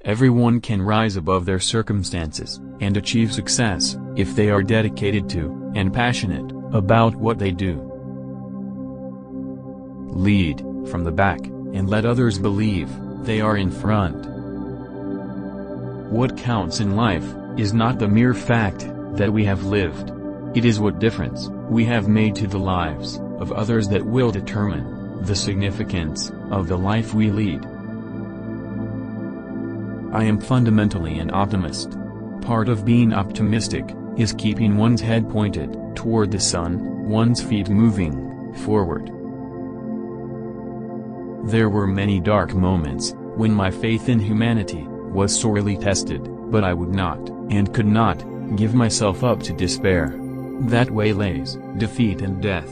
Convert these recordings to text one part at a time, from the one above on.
Everyone can rise above their circumstances, and achieve success, if they are dedicated to, and passionate, about what they do. Lead, from the back, and let others believe, they are in front. What counts in life, is not the mere fact, that we have lived. It is what difference, we have made to the lives, of others that will determine, the significance, of the life we lead. I am fundamentally an optimist. Part of being optimistic, is keeping one's head pointed, toward the sun, one's feet moving, forward. There were many dark moments, when my faith in humanity, was sorely tested, but I would not, and could not, give myself up to despair. That way lays, defeat and death.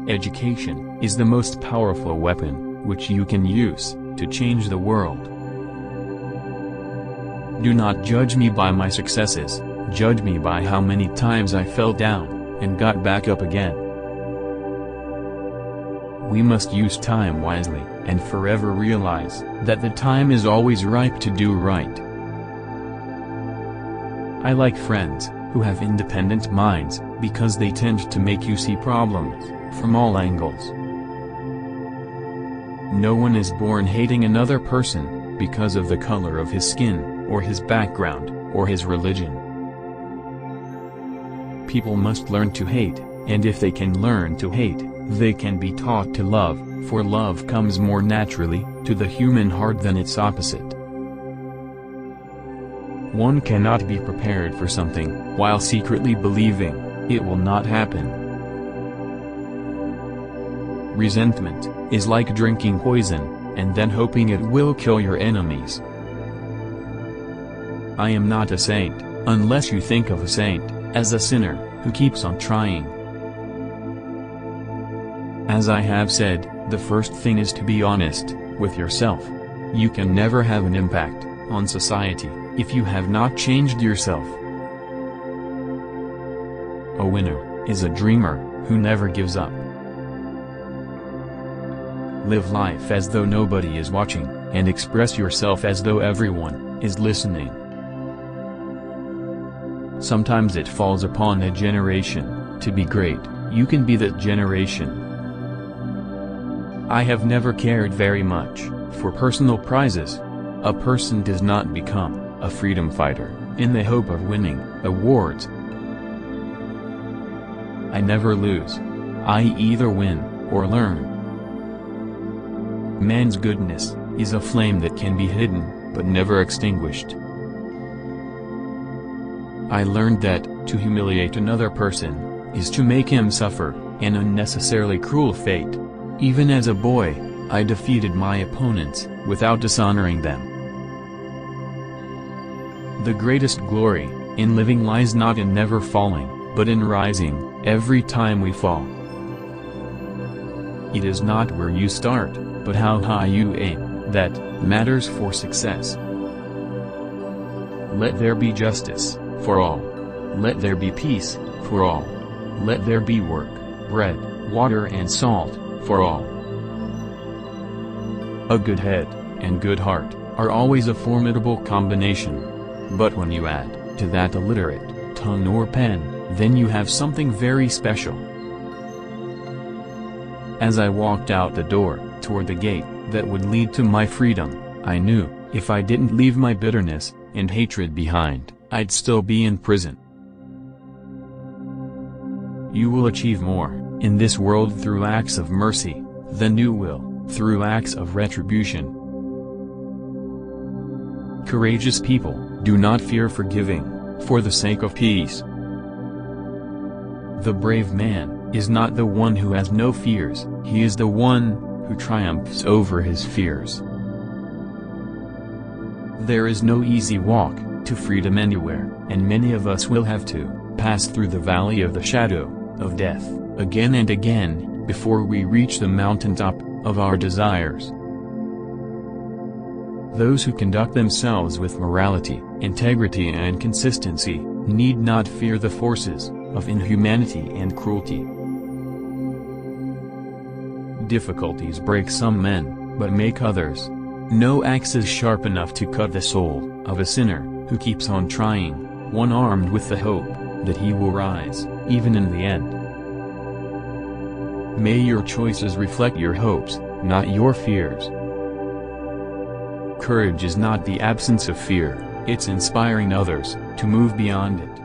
Education, is the most powerful weapon, which you can use, to change the world. Do not judge me by my successes, judge me by how many times I fell down, and got back up again. We must use time wisely, and forever realize, that the time is always ripe to do right. I like friends, who have independent minds, because they tend to make you see problems, from all angles. No one is born hating another person, because of the color of his skin, or his background, or his religion. People must learn to hate, and if they can learn to hate, they can be taught to love, for love comes more naturally, to the human heart than its opposite. One cannot be prepared for something, while secretly believing, it will not happen. Resentment, is like drinking poison, and then hoping it will kill your enemies. I am not a saint, unless you think of a saint, as a sinner, who keeps on trying. As I have said, the first thing is to be honest, with yourself. You can never have an impact, on society, if you have not changed yourself. A winner, is a dreamer, who never gives up. Live life as though nobody is watching, and express yourself as though everyone, is listening. Sometimes it falls upon a generation, to be great. You can be that generation. I have never cared very much, for personal prizes. A person does not become, a freedom fighter, in the hope of winning, awards. I never lose. I either win, or learn. Man's goodness, is a flame that can be hidden, but never extinguished. I learned that, to humiliate another person, is to make him suffer, an unnecessarily cruel fate. Even as a boy, I defeated my opponents, without dishonoring them. The greatest glory, in living lies not in never falling, but in rising, every time we fall. It is not where you start, but how high you aim, that matters for success. Let there be justice, for all. Let there be peace, for all. Let there be work, bread, water and salt, for all. A good head, and good heart, are always a formidable combination. But when you add, to that illiterate, tongue or pen, then you have something very special. As I walked out the door, toward the gate, that would lead to my freedom, I knew, if I didn't leave my bitterness, and hatred behind, I'd still be in prison. You will achieve more, in this world through acts of mercy, than you will, through acts of retribution. Courageous people, do not fear forgiving, for the sake of peace. The brave man, is not the one who has no fears, he is the one, who triumphs over his fears. There is no easy walk, to freedom anywhere, and many of us will have to, pass through the valley of the shadow, of death, again and again, before we reach the mountaintop, of our desires. Those who conduct themselves with morality, integrity and consistency, need not fear the forces, of inhumanity and cruelty. Difficulties break some men, but make others. No axe is sharp enough to cut the soul of a sinner who keeps on trying, one armed with the hope that he will rise, even in the end. May your choices reflect your hopes, not your fears. Courage is not the absence of fear, it's inspiring others to move beyond it.